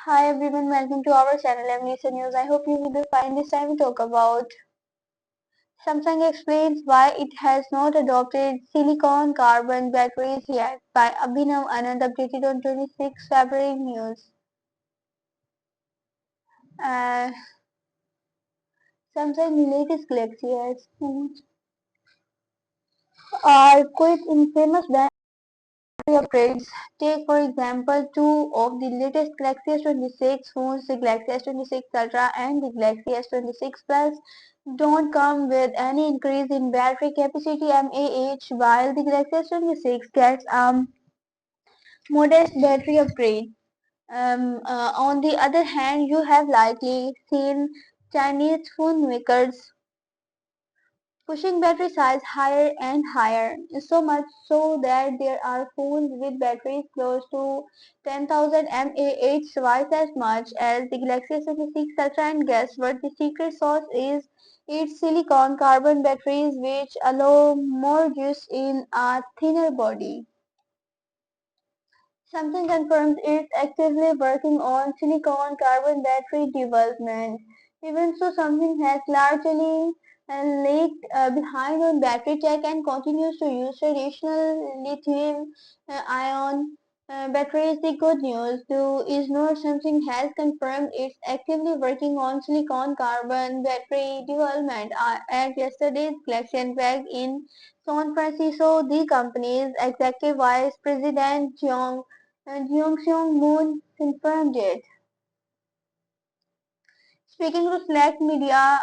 Hi everyone, welcome to our channel Lisa News. I hope you will be fine. This time we talk about Samsung explains why it has not adopted silicon carbon batteries yet by Abhinav Anand updated on 26 February news. Uh, Samsung latest Galaxy S phones are quite infamous brand upgrades. Take for example two of the latest Galaxy S26 phones, the Galaxy S26 Ultra and the Galaxy S26 Plus don't come with any increase in battery capacity mAh, while the Galaxy S26 gets a modest battery upgrade. On the other hand, you have likely seen Chinese phone makers pushing battery size higher and higher, so much so that there are phones with batteries close to 10,000 mAh, twice as much as the Galaxy S26 Ultra. And guess what? The secret sauce is its silicon carbon batteries, which allow more juice in a thinner body. Samsung confirms it's actively working on silicon carbon battery development. Even so, Samsung has largely lagged behind on battery tech and continues to use traditional lithium ion batteries. The good news, though, is not Samsung has confirmed it's actively working on silicon carbon battery development. At yesterday's Galaxy Unpacked in San Francisco, the company's executive vice president Jeong Moon confirmed it. Speaking to Slack Media,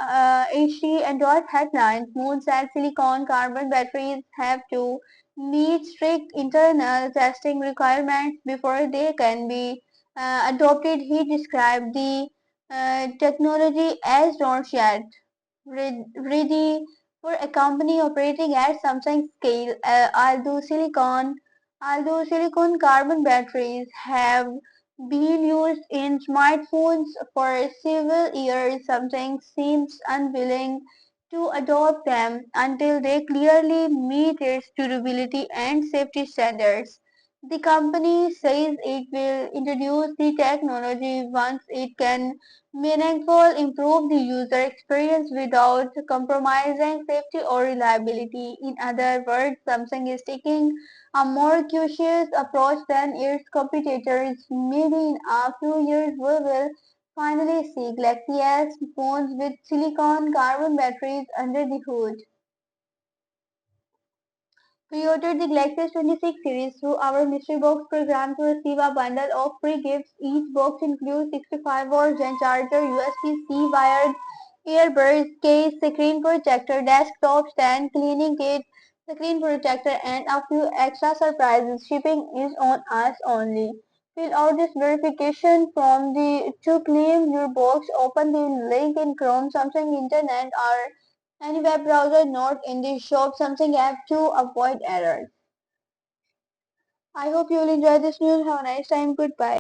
HT endorsed headlines. Moon said silicon carbon batteries have to meet strict internal testing requirements before they can be adopted. He described the technology as not yet ready for a company operating at Samsung scale. Although silicon carbon batteries have been used in smartphones for several years, Samsung seems unwilling to adopt them until they clearly meet its durability and safety standards. The company says it will introduce the technology once it can meaningful improve the user experience without compromising safety or reliability. In other words, Samsung is taking a more cautious approach than its competitors. Maybe in a few years we will finally see Galaxy S phones with silicon carbon batteries under the hood. Pre-order the Galaxy S26 series through our mystery box program to receive a bundle of free gifts. Each box includes 65-watt Gen charger, USB-C wired earbuds, case, screen protector, desktop stand, cleaning kit, screen protector, and a few extra surprises. Shipping is on us only. Fill out this verification form to claim your box. Open the link in Chrome, Samsung Internet, or any web browser not in the shop. Samsung app to avoid errors. I hope you will enjoy this news. Have a nice time. Goodbye.